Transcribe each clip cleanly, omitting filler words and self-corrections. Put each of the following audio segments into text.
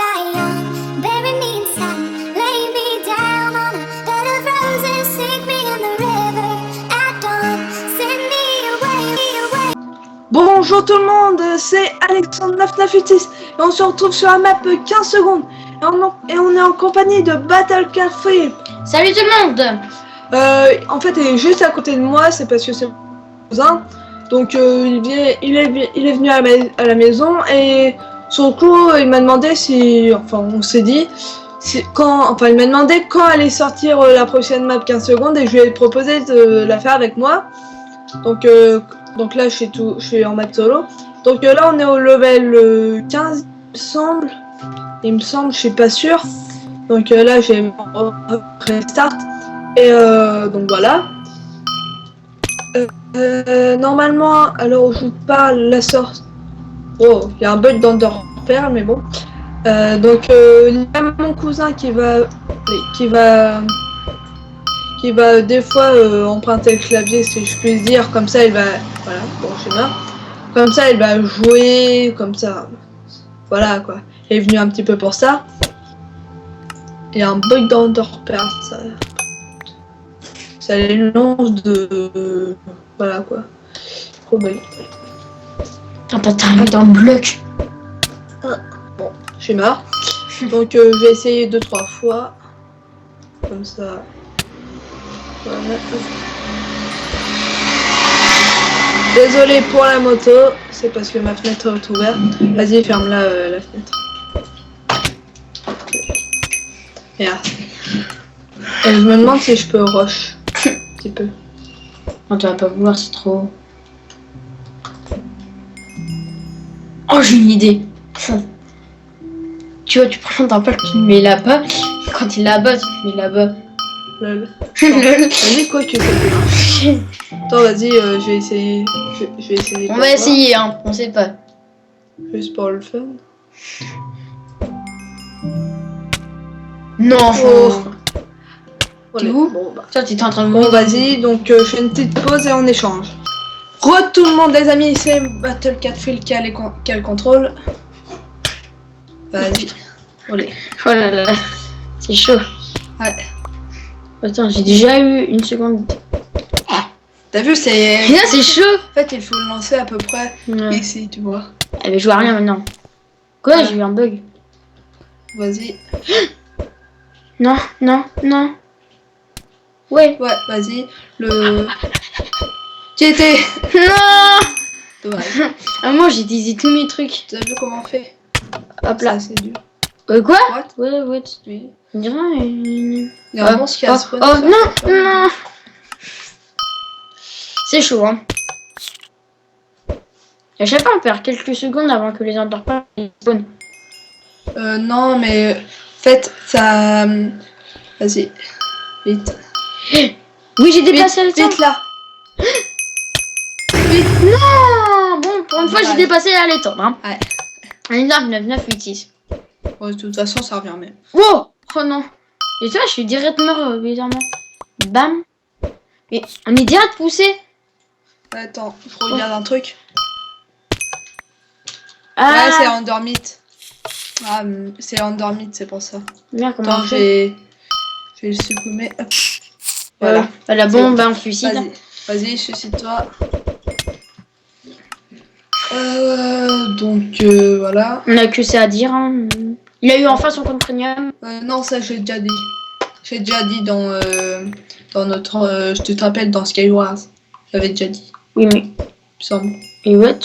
die young, bury me in sand, lay me down on a bed of roses, sink me in the river at dawn, send me away. Bonjour tout le monde, c'est Alexandre 998 et on se retrouve sur la map 15 secondes et on est en compagnie de Battle Café. Salut tout le monde. En fait il est juste à côté de moi, c'est parce que c'est mon cousin. Donc il est venu à la maison et sur le coup il m'a demandé si, enfin on s'est dit, il m'a demandé quand allait sortir la prochaine map 15 secondes et je lui ai proposé de la faire avec moi. Donc là je suis en map solo. Donc là on est au level 15 il me semble, je suis pas sûr. Donc là j'ai restart et donc voilà. Normalement alors où je vous parle la sorte. Oh, il y a un bug dans Perle mais bon. Donc il y a mon cousin qui va des fois emprunter le clavier si je puis dire, comme ça il va, voilà, bon schéma, comme ça il va jouer, comme ça, voilà quoi, il est venu un petit peu pour ça. Il y a un bug dans Underpass, ça les lance de, voilà quoi, trop bug. T'as pas terminé dans le bloc. Bon, je suis mort, donc je vais essayer 2-3 fois, comme ça. Voilà. Désolé pour la moto, c'est parce que ma fenêtre est ouverte. Vas-y, ferme-la la fenêtre. Regarde. Et je me demande si je peux rush. Un petit peu. Non, tu vas pas vouloir, c'est trop. Oh, j'ai une idée. Tu vois, tu prends ton père qui le met là-bas. Quand il est là-bas, tu le mets là-bas. Lol. Vas-y, quoi que ça. Attends, vas-y, je vais essayer. Je vais essayer. On va essayer, hein, on sait pas. Juste pour le fun. Non. Oh. T'es où? Bon, bah. Toi, t'étais en train de Bon, vas-y, donc je fais une petite pause et on échange. Re tout le monde, les amis, c'est Battle Catfield qui a le contrôle. Vas-y. Allez. Oh là là, c'est chaud. Ouais. Attends, j'ai déjà eu une seconde. T'as vu, c'est. Là, c'est chaud. En fait, il faut le lancer à peu près Ouais. ici, tu vois. Elle joue à rien maintenant. Quoi, Ouais. j'ai eu un bug. Vas-y. Non, non, non. Ouais. Ouais, vas-y. Le. Qui était. Non. Dommage. Ah, moi, j'ai utilisé tous mes trucs. T'as vu comment on fait? Hop là. Ça, c'est dur. Quoi? What? Ouais. Oui. On dirait un... Il y a un monstre qui a spawn. Oh, non. C'est chaud, hein. À chaque fois, on perd quelques secondes avant que les Underpass spawnent. Non, mais. En fait, ça. Vas-y. Vite. Oui, j'ai dépassé le temps. Vite là. Non. Bon, pour une fois, j'ai dépassé là, les temps, hein. Ouais. 9, Bon, de toute façon, ça revient même. Oh non. Et toi, je suis directement bizarrement. Bam. Mais on est direct poussé. Attends, je regarde un truc. Ah. Ouais, c'est Undermit. Ah, c'est Undermit, c'est pour ça. Bien, comment Attends, on je fait vais le supprimer. Hop. Voilà. La bombe, on suicide. Vas-y, suicide-toi. Donc, voilà. On a que ça à dire. Hein. Il a eu enfin son compte premium. Non, ça, j'ai déjà dit. J'ai déjà dit dans notre... je te rappelle, dans Skywars. J'avais déjà dit, Oui, mais... il me semble. Et what?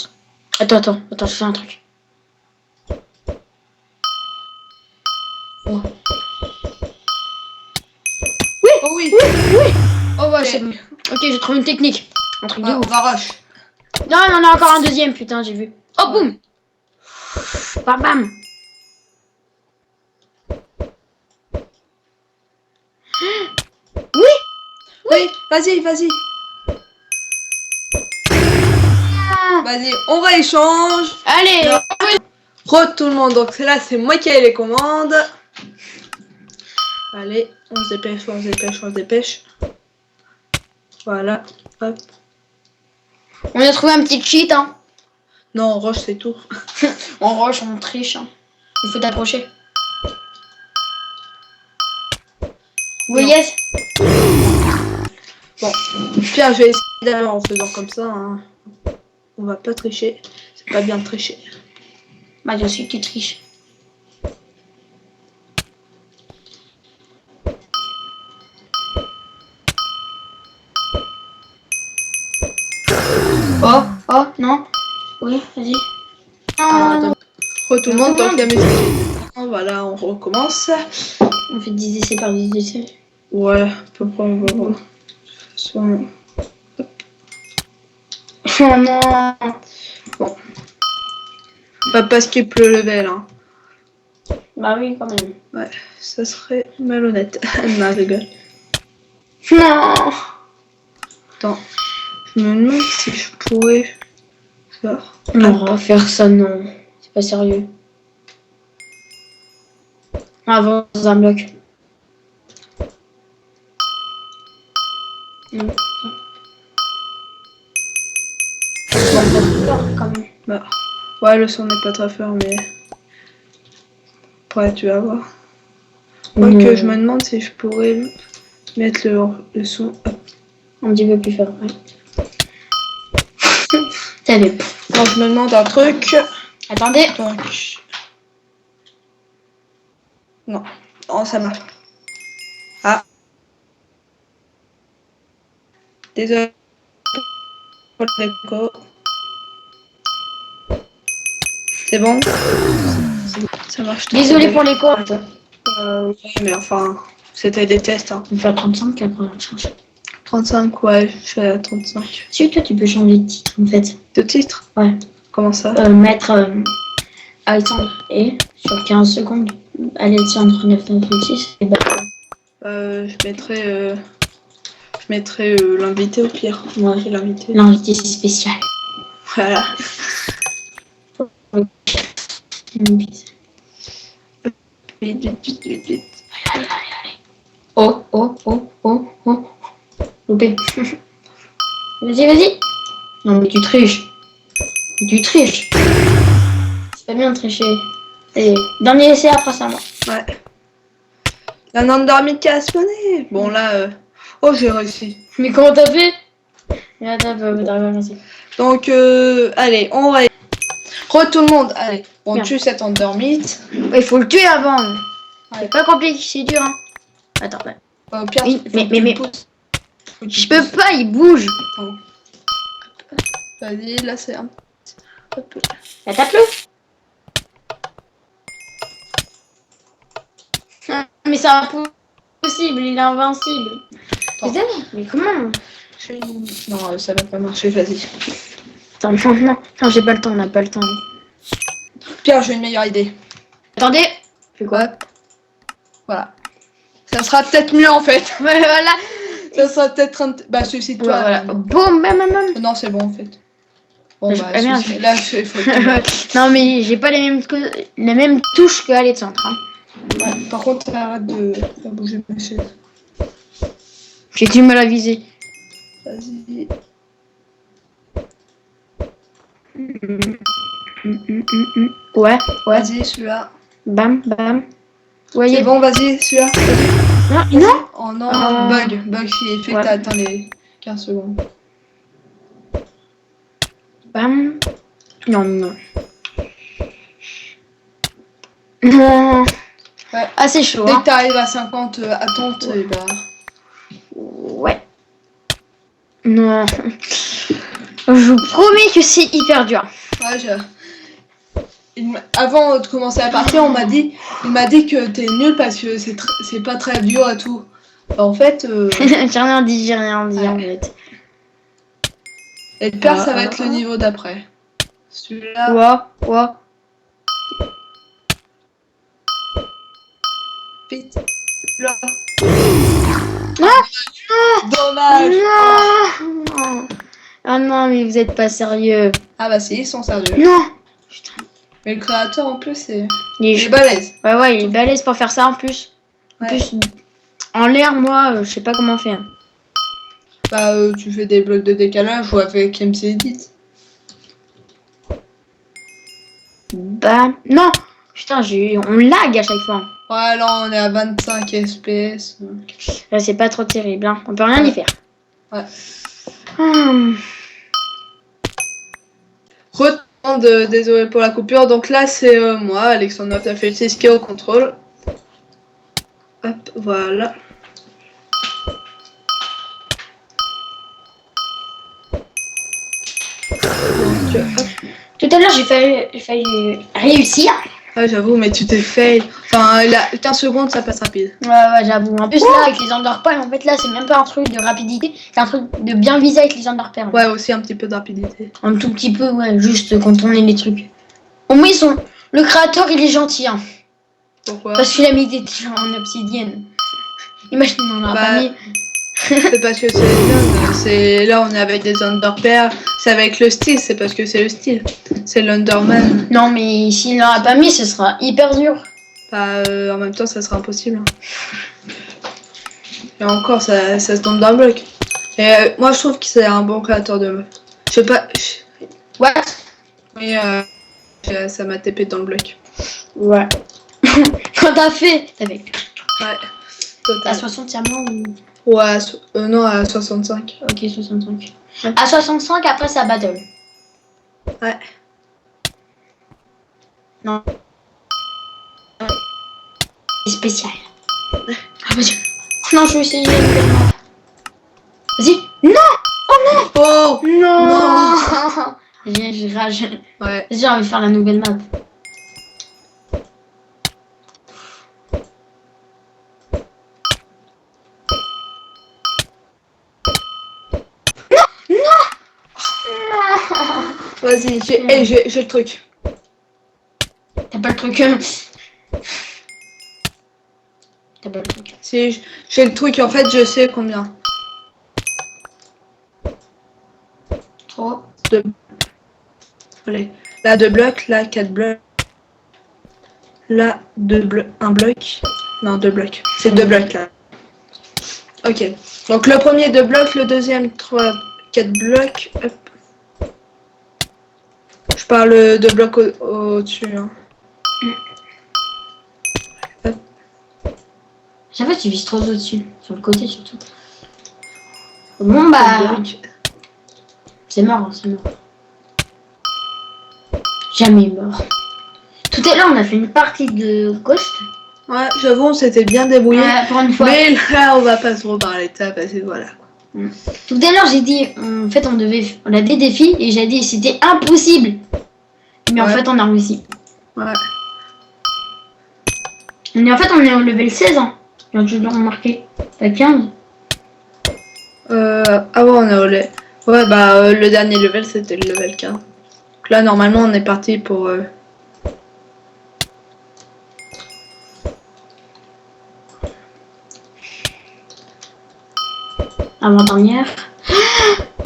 Attends, je fais un truc. Oh. Oui. Oh oui. Oh ouais, Ok. c'est bon. Ok, j'ai trouvé une technique. Un truc de On ouf. va rush. Non, il y en a encore un deuxième, putain, j'ai vu. Oh, boum. Bam, bam. Oui, vas-y. Vas-y, on rééchange. Allez. Re tout le monde, donc là c'est moi qui ai les commandes. Allez, on se dépêche. Voilà, hop. On a trouvé un petit cheat, hein. Non, rush c'est tout. On rush, on triche. Hein. Il faut t'approcher. Oui, yes. Bon, Pierre, je vais essayer d'aller en faisant comme ça. Hein. On va pas tricher. C'est pas bien de tricher. Bah, je sais que tu triches. Oh, oh, non. Oui, vas-y. Ah, attends. Tout le monde, Tout le donc la musique. Voilà, on recommence. On fait 10 essais par 10 essais. Ouais, à peu près, on va voir. De toute façon, Oh non. pas parce qu'il pleut le level. Hein. Bah oui, quand même. Ouais, ça serait malhonnête. Non, je rigole. Non. Attends, je me demande si je pourrais faire. Non, on va faire ça, non. C'est pas sérieux. Avant dans un bloc. Non. Quand même. Bah, ouais, le son n'est pas très fort, mais. Après, tu vas voir. Que je me demande si je pourrais mettre le son. Un petit peu plus fort, ouais. Salut. Donc, je me demande un truc. Attendez. Donc. Non. Oh, ça marche. Ah. Désolé pour l'écho. C'est bon? Ça marche. Désolé pour l'écho. Oui, mais enfin, c'était des tests. Hein. On fait à 35 après on change. 35, ouais, je fais à 35. Si toi tu peux changer de titre en fait. De titre? Ouais. Comment ça? Mettre Alexandre et sur 15 secondes. Alexandre 996 et bah. Je mettrais l'invité au pire. Ouais. Et l'invité. L'invité spécial. Voilà. Vite. Oh. Loupé. Vas-y. Non mais tu triches. C'est pas bien de tricher. Allez, dernier essai après ça moi. Ouais. Un endormi qui a sonné. Bon là, oh j'ai réussi. Mais comment t'as fait? Là t'as réussi. Donc allez, on va. Tout le monde, allez, on Bien. tue cet endormite. Il faut le tuer avant. Ouais. C'est pas compliqué, c'est dur. Hein. Attends, ouais. Au pire, Oui, faut mais- que tu mais- le pousses. Faut que tu Je peux pousses. pas, il bouge. Attends. Vas-y, là c'est un. Hop. Bah, tape-le. Ah, mais c'est impossible, il est invincible. Attends. Putain, mais comment? Non, ça va pas marcher, vas-y. Attends, non, j'ai pas le temps, on n'a pas le temps. Pierre, j'ai une meilleure idée. Attendez. Fais quoi? Hop. Voilà. Ça sera peut-être mieux en fait. Voilà. Ça sera peut-être un. Bah, suicide-toi. Ouais, voilà. Boum, bam. Non, c'est bon en fait. Bon, Mais bah, ah, merde. là, il faut que Non, mais j'ai pas les mêmes touches que Alexandre. Hein. Ouais, par contre, arrête de bouger ma chaise. J'ai du mal à viser. Vas-y. Ouais. Vas-y, celui-là. Bam. Ouais, C'est bon, vas-y, celui-là. Vas-y. Non. Oh non, Ah. bug qui fait Ouais. que t'as atteint les 15 secondes. Bam. Non. Non. Ouais. Ah, c'est chaud. Dès Hein. que t'arrives à 50 attentes, et bah. Ouais. Non. Je vous promets que c'est hyper dur. Ouais, avant de commencer la partie, il m'a dit que t'es nul parce que c'est pas très dur et tout. Bah, en fait, J'ai rien dit Ouais. en fait. et le pire, ça va être le niveau d'après. Celui-là, Ouais. vite. Là. Non. Dommage. Non. Ah non, mais vous êtes pas sérieux. Ah bah si, ils sont sérieux. Non. Mais le créateur en plus, c'est Il est balèze. Ouais, il est balèze pour faire ça en plus. En Ouais. plus, en l'air, moi, je sais pas comment faire. Bah tu fais des blocs de décalage ou avec MC Edit. Bah, non. Putain, on lag à chaque fois. Ouais, là, on est à 25 FPS. Là, c'est pas trop terrible, hein. On peut rien y faire. Ouais. Hum. Désolé pour la coupure. Donc là, c'est moi, Alexandre Tafeltis, qui est au contrôle. Hop, voilà. Donc, hop. Tout à l'heure, j'ai failli réussir. Ah, j'avoue, mais tu t'es fail. Enfin, 15 secondes, ça passe rapide. Ouais, j'avoue. En plus, là, avec les underpals, en fait, là, c'est même pas un truc de rapidité. C'est un truc de bien viser avec les underpals. Ouais, aussi un petit peu de rapidité. Un tout petit peu, ouais, juste contourner les trucs. Au moins, le créateur, il est gentil, hein. Pourquoi? Parce qu'il a mis des tirs en obsidienne. Imagine, on en a pas mis. C'est parce que là, on est avec des underpairs. C'est avec le style, c'est parce que c'est le style. C'est l'Underman. Non, mais s'il n'en a pas mis, ce sera hyper dur. Bah, en même temps, ça sera impossible. Et encore, ça se tombe d'un bloc. Et moi, je trouve que c'est un bon créateur de meufs. Je sais pas. What? Oui, ça m'a TP dans le bloc. Ouais. Quand t'as fait avec. Ouais. À Total. 60 diamants ou. Ouais, non, à 65. Ok, 65. Ouais. À 65, après, ça battle. Ouais. Non. C'est spécial. Ah, vas-y. Non, je vais essayer. Vas-y. Non! Oh! Non! J'ai rage. Ouais. Vas-y, j'ai envie de faire la nouvelle map. Vas-y, j'ai le truc. T'as pas le truc. T'as pas le truc. Si, j'ai le truc, en fait, je sais combien. Trop. Allez. Là, 2 blocs, là, 4 blocs. Là, 1 bloc. Non, 2 blocs. C'est 2 blocs, là. Ok. Donc, le premier, 2 blocs. Le deuxième, 4 blocs. Hop. Je parle de blocs au-dessus. Hein. Chaque fois, tu vises trop au-dessus. Sur le côté, surtout. Bon, bah. C'est mort, c'est mort. Jamais mort. Tout à l'heure, on a fait une partie de Ghost. Ouais, j'avoue, on s'était bien débrouillé. Ouais, pour une fois. Mais là, on va pas trop parler de ça parce que voilà. Tout à l'heure, j'ai dit, en fait, on a des défis et j'ai dit c'était impossible. Mais en Ouais. fait, on a réussi. Ouais. Mais en fait, on est au level 16. Hein. J'ai toujours remarqué. Pas 15. Ah ouais, on est au lait. Ouais, bah, le dernier level, c'était le level 15. Donc là, normalement, on est parti pour... Avant-dernière.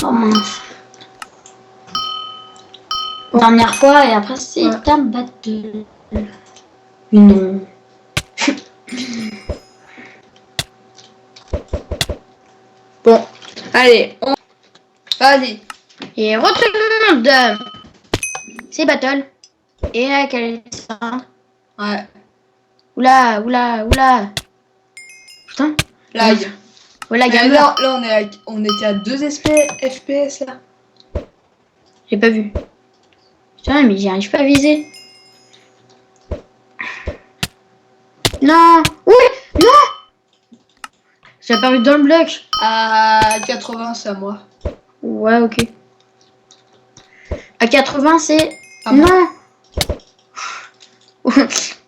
Oh mince. Dernière fois et après, c'est un battle. Non. Bon, allez, vas-y. Et retourne. C'est battle. Et là, quelle descendre. Ouais. Oula, oula, oula. Putain. Lag. Voilà, Mais gamer. là, on était à 2 FPS là. J'ai pas vu. Putain, mais j'y arrive pas à viser. Non. Oui. Non. J'ai apparu dans le bloc. À 80, c'est à moi. Ouais, ok. À 80, c'est... À moi. Non.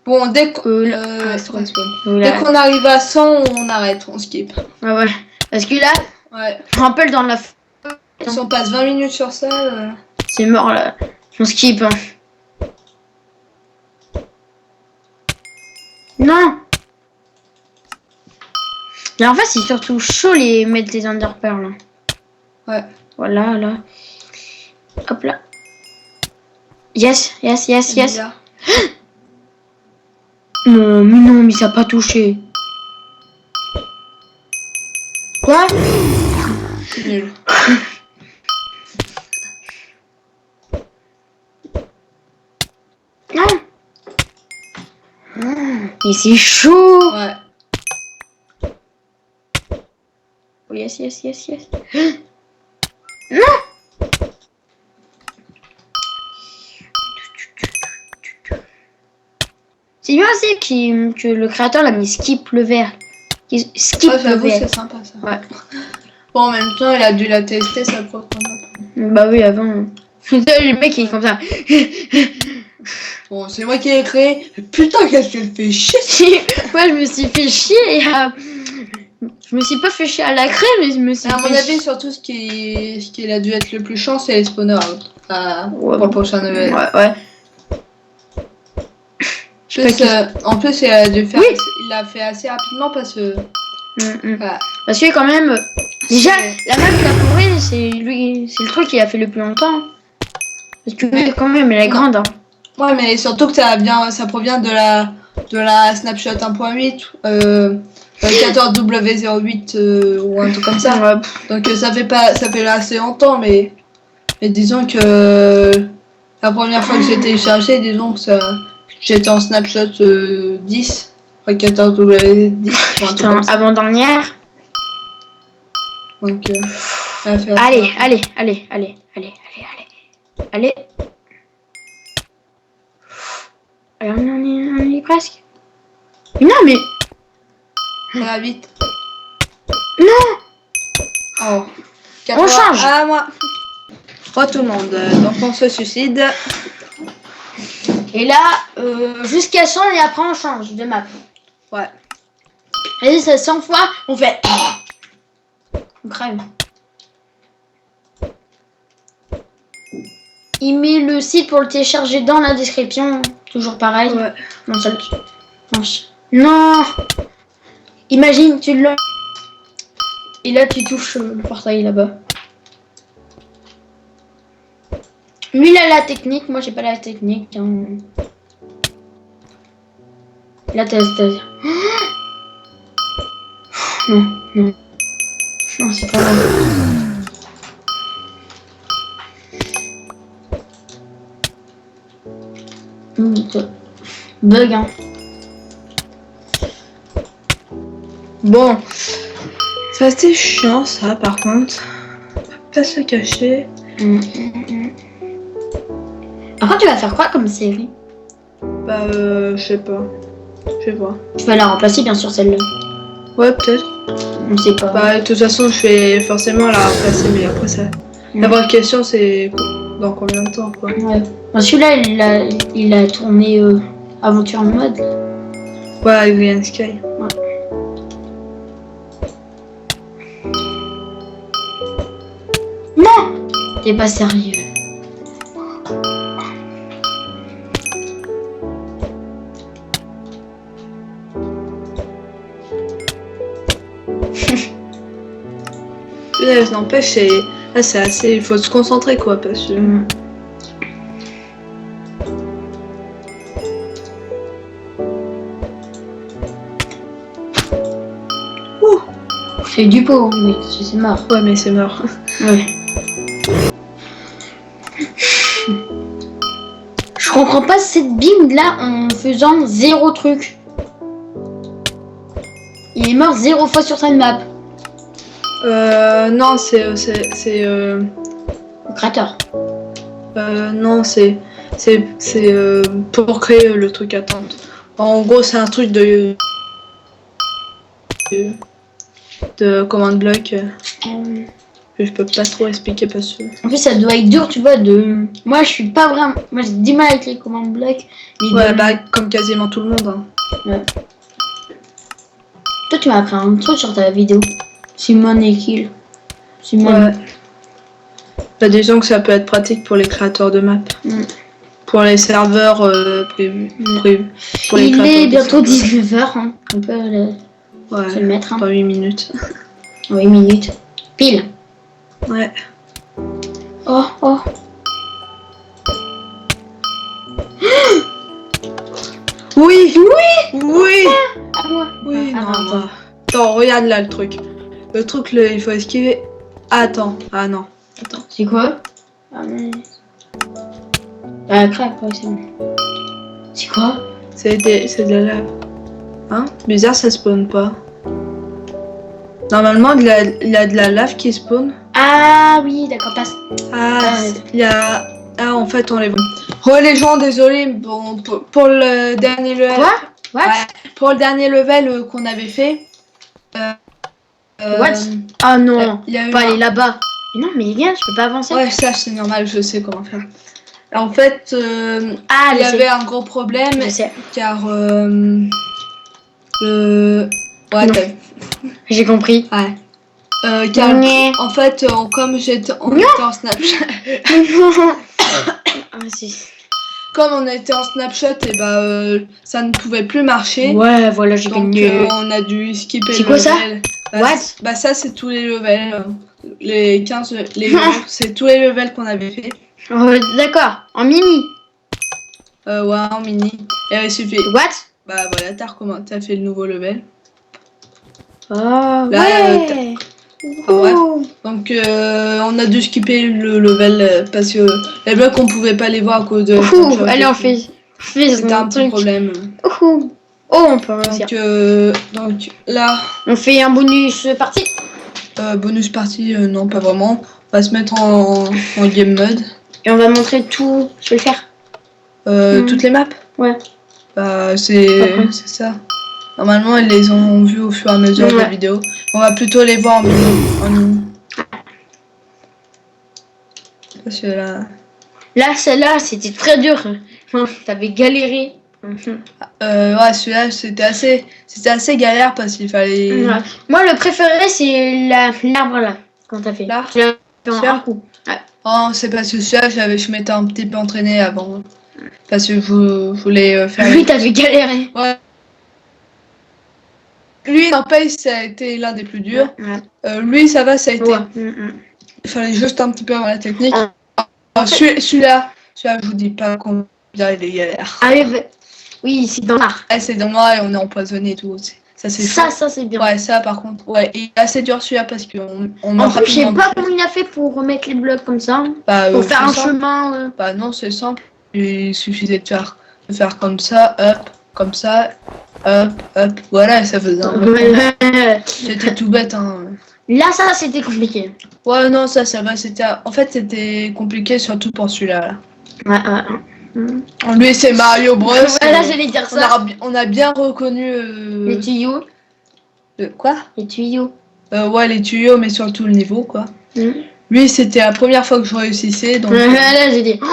Bon, dès qu'on dès qu'on arrive à 100, on arrête, on skip. Ah ouais. Parce que là, Ouais. je me rappelle dans la... Si on passe 20 minutes sur ça... C'est mort là. On skip. Hein. Non. Mais en fait, c'est surtout chaud les mettre des underpearls. Là. Ouais. Voilà, là. Hop là. Yes, yes, yes, yes. Bizarre. Non, mais ça n'a pas touché. Quoi? C'est nul. Non. Mais c'est chaud. Ouais. Oh, yes. C'est bien aussi que le créateur l'a mis skip le verre. Skip le J'avoue, verre. c'est sympa ça. Ouais. Bon, en même temps, il a dû la tester sa propre map. Bah oui, avant. Le mec il est comme ça. Bon, c'est moi qui ai créé. Putain, qu'est-ce que tu fais chier. Moi je me suis fait chier je me suis pas fait chier à la crème, mais je me suis À mon fait avis, surtout ce qui a dû être le plus chiant, c'est les spawners out. Ouais, Pour le prochain level. Ouais. En plus, il a dû faire. Oui. Il l'a fait assez rapidement parce que. Voilà. Parce que quand même, déjà, C'est- la map qu'il a couvert, c'est le truc qu'il a fait le plus longtemps. Parce que quand même, elle est grande. Hein. Ouais, mais surtout que ça provient de la snapshot 1.8, 14W08 ou un truc comme ça. Ouais. Donc ça fait assez longtemps, mais disons que la première fois que j'ai téléchargé, disons que j'étais en snapshot 10, 14W10 ou un truc Putain, comme ça. avant-dernière. Donc ça fait Allez. Alors, on y est presque. Non, mais. Ça va vite. Non. Oh. On change. Ah, moi. Oh, tout le monde. Donc on se suicide. Et là, jusqu'à 100 et après on change de map. Ouais. Et ça 100 fois, on fait. On crève. Il met le site pour le télécharger dans la description. Toujours pareil. Ouais. Non, ça non. Imagine, tu l'as. Et là, tu touches le portail là-bas. Lui, il a la technique. Moi, j'ai pas la technique. Hein. Là, t'as. Non. Non, c'est pas vrai. Bug, hein. Bon. Ça c'était chiant ça par contre. Pas se cacher. Après, tu vas faire quoi comme série? Bah je sais pas. Je vais voir. Tu vas la remplacer, bien sûr, celle-là. Ouais peut-être. On sait pas. Bah de toute façon je vais forcément la remplacer mais après ça. La vraie question c'est dans combien de temps quoi. Ouais. Bah, celui-là, il a tourné aventure en mode. Ouais avec Ryan Sky. Ouais. Non! T'es pas sérieux. Ça n'empêche c'est assez. Il faut se concentrer quoi parce que. C'est du pot, mais c'est mort. Ouais mais c'est mort. Ouais. Je comprends pas cette bing là en faisant 0 truc. Il est mort 0 fois sur cette map. Non c'est Le créateur. non c'est pour créer le truc attente. En gros c'est un truc de command block que je peux pas trop expliquer parce que. En plus ça doit être dur, tu vois, de. Moi je suis pas vraiment. Moi j'ai du mal avec les commandes blocs. Ouais bah comme quasiment tout le monde. Hein. Ouais. Toi tu m'as appris un truc sur ta vidéo. Simone et Kill. Simone. Ouais. Bah disons que ça peut être pratique pour les créateurs de maps. Pour les serveurs prévus. Pour les Il créateurs est de bientôt serveurs. 19h. Hein. On peut se le mettre. Hein. Dans 8 minutes. 8 minutes. Pile. Ouais. Oh. Oui. Oui. Ah moi. Oui. Ah, Non, non. attends, regarde là le truc. Le truc, il faut esquiver. Attends. Ah non. Attends. C'est quoi? Ah mais. Ah crac, ouais, c'est bon. C'est quoi? C'est de la lave. Hein? Bizarre, ça spawn pas. Normalement, il y a de la lave qui spawn. Ah oui, d'accord, passe. Ah, il y a... Ah, en fait, on les voit. Oh, les gens, désolé, bon, pour le dernier level... Quoi? What? Ouais, pour le dernier level qu'on avait fait... What? Ah non, il y a eu pas un- aller là-bas. Non, mais viens, je peux pas avancer. Ouais, ça, c'est normal, je sais comment faire. En fait, Ah, il y je avait sais. un gros problème, Je sais. car... Ouais, Non. J'ai compris. Ouais. Car, Mais- en fait, comme on était en Snapchat... Ah, si. Comme on était en Snapchat, et ça ne pouvait plus marcher. Ouais, voilà, j'ai Donc gagné. on a dû skipper C'est le quoi ça? level. What? Ça c'est tous les levels. Les 15 c'est tous les levels qu'on avait fait. D'accord, en mini. Ouais, en mini. Et il suffit. What? Bah voilà, t'as fait le nouveau level. Oh, Là, ouais. ouais. Ouh. Donc on a dû skipper le level parce que les blocs on pouvait pas les voir à cause de... Ouh, allez, on fait C'était un petit truc. problème. Ouh. Oh, on peut réussir. Donc là, On fait un bonus partie. bonus partie, non pas vraiment. On va se mettre en game mode. Et on va montrer tout. Je vais le faire. Toutes les maps? Ouais. Bah c'est Après. ça. Normalement ils les ont vues au fur et à mesure de la Ouais. vidéo. On va plutôt les voir en mini. Parce que là... Là, celle-là, c'était très dur. T'avais galéré. ouais, celui-là c'était assez galère parce qu'il fallait... Ouais. Moi, le préféré, c'est l'arbre là. Quand t'as fait. L'arbre? Tu l'as fait en Celui-là un coup. Ouais. Oh, c'est parce que celui-là je m'étais un petit peu entraîné avant. Parce que je voulais faire... Lui, t'avais galéré. Ouais. Lui, n'empêche, ça a été l'un des plus durs. Ouais. Lui, ça va, ça a été... Ouais. Il fallait juste un petit peu avoir la technique. Ah. Celui-là, je vous dis pas combien il est galère. Allez, oui, c'est dans l'art. C'est dans moi et on est empoisonné et tout. Ça, c'est Ça, chaud. c'est bien. Ouais, ça, par contre. Ouais, il est assez dur celui-là parce qu'on En meurt plus, je sais rapidement. pas comment il a fait pour remettre les blocs comme ça. Bah, Pour faire c'est un simple. chemin. Bah non, c'est simple. Il suffisait de faire comme ça, comme ça, hop. Voilà, ça faisait un bloc. C'était tout bête, hein. Là, ça, c'était compliqué. Ouais, non, ça va. En fait, c'était compliqué surtout pour celui-là. Là. Ouais. Lui, c'est Mario Bros. Voilà, j'allais dire ça. On a bien reconnu... Les tuyaux. Quoi? Les tuyaux. Ouais, les tuyaux, mais surtout le niveau, quoi. Mm. Lui, c'était la première fois que je réussissais, donc... Là, j'ai dit, oh,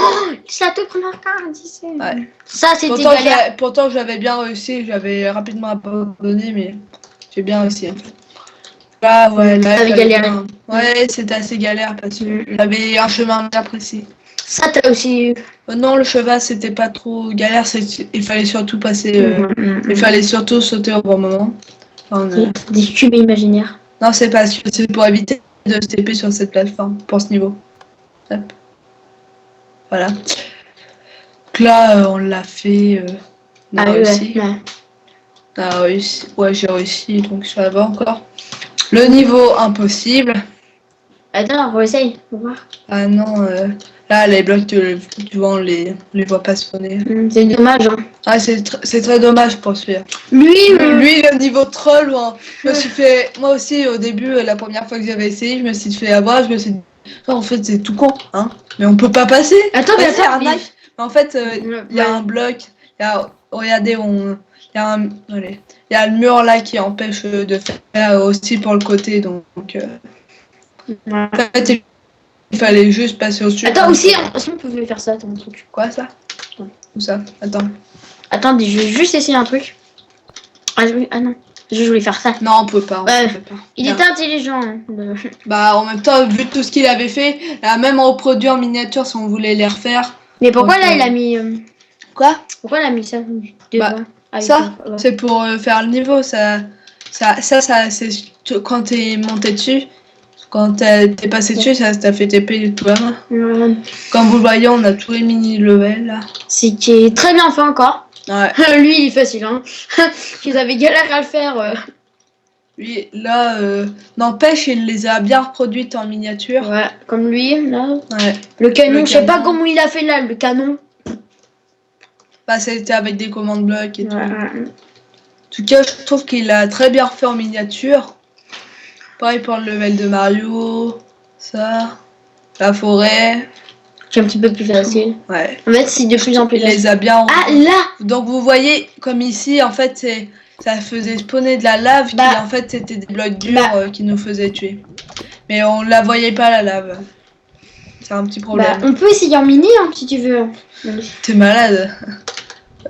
c'est la toute première carte, ici. Ouais. Ça, c'était galère. Pourtant, j'avais bien réussi, j'avais rapidement abandonné, mais j'ai bien réussi. Là, ouais, là, T'avais il fallait galéré. bien- Ouais, c'était assez galère parce que j'avais un chemin bien précis. Ça, t'as aussi eu. Non, le cheval, c'était pas trop galère, il fallait surtout passer... Il fallait surtout sauter au bon moment. Enfin, Des cubes imaginaires. Non, c'est pas sûr, c'est pour éviter de se TP sur cette plateforme, pour ce niveau. Hop. Voilà. Donc là, on l'a fait. On a réussi. Ouais. On a réussi. Ouais, j'ai réussi, donc ça va encore. Le niveau impossible. Attends, on essaye. On va voir. Ah non, là, les blocs, tu vois, on les voit pas spawner. C'est dommage. Hein. Ah, c'est très dommage pour celui-là. Lui, Lui, le niveau troll, je me suis fait... Moi aussi, au début, la première fois que j'avais essayé, je me suis fait avoir, je me suis dit... En fait, c'est tout con, hein. Mais on peut pas passer. Attends, mais Vas-y, attends. arnaque. Mais en fait, il y a Ouais. un bloc. Regardez, allez. Il y a le mur là qui empêche de faire aussi pour le côté. Donc, en fait, il fallait juste passer au-dessus. Attends, aussi, on pouvait faire ça, ton truc. Quoi, ça? Où ça? Attends. Attendez, je vais juste essayer un truc. Ah non, je voulais faire ça. Non, on peut pas. Ouais. Peut pas. Il Non. était intelligent. Hein, Bah, en même temps, vu tout ce qu'il avait fait, même reproduit en miniature si on voulait les refaire. Mais pourquoi Donc, là, il a mis... Quoi? Pourquoi il a mis ça Bah, devant avec ça, ouais. c'est pour faire le niveau. Ça c'est quand t'es monté dessus. Quand t'es passé dessus, ça t'a fait TP tout la main. Ouais. Comme vous le voyez, on a tous les mini-levels là. C'est qui est très bien fait encore. Ouais. Lui, il est facile. Hein. Qu'ils avaient galère à le faire. Lui, là, n'empêche, il les a bien reproduites en miniature. Ouais, comme lui, là. Ouais. Le canon, Le je sais pas canon. comment il a fait là, le canon. Bah, c'était avec des commandes blocs et tout. Ouais. En tout cas, je trouve qu'il a très bien refait en miniature. Pareil pour le level de Mario, ça, la forêt. C'est un petit peu plus facile. Ouais. En fait, c'est de plus en plus Il facile. les a bien. Ah, là! Donc vous voyez, comme ici, en fait, ça faisait spawner de la lave qui, Bah. en fait, c'était des blocs durs Bah. qui nous faisaient tuer. Mais on la voyait pas, la lave. C'est un petit Bah, problème. on peut essayer en mini, hein, si tu veux. T'es malade.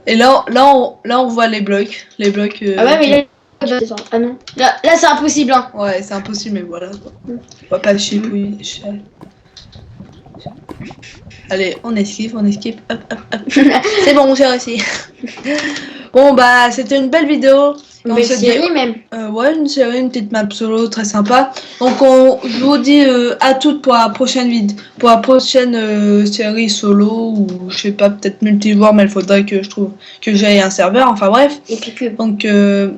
Et là, on voit les blocs. Les blocs. Ah ouais, mais là... Ah non. Là c'est impossible, hein. Ouais, c'est impossible, mais voilà. On va pas chipouiller. Allez, on esquive. Hop, hop, hop. C'est bon, j'ai réussi. Bon, bah, c'était une belle vidéo. Une On belle se dit- série, même. Ouais, une série, une petite map solo très sympa. Donc, je vous dis à toutes pour la prochaine vidéo, pour la prochaine série solo ou je sais pas, peut-être multijoueur, mais il faudrait que je trouve que j'aille un serveur. Enfin bref. Et puis que... Donc,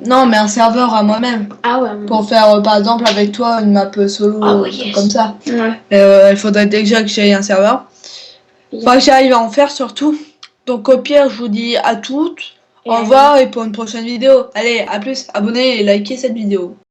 non, mais un serveur à moi-même Ah ouais. pour faire par exemple avec toi une map solo Ah ouais, yes. comme ça. Ouais. Il faudrait déjà que j'aille un serveur. Enfin, que j'arrive à en faire surtout. Donc, au pire, je vous dis à toutes. Au revoir et pour une prochaine vidéo. Allez, à plus, abonnez et likez cette vidéo.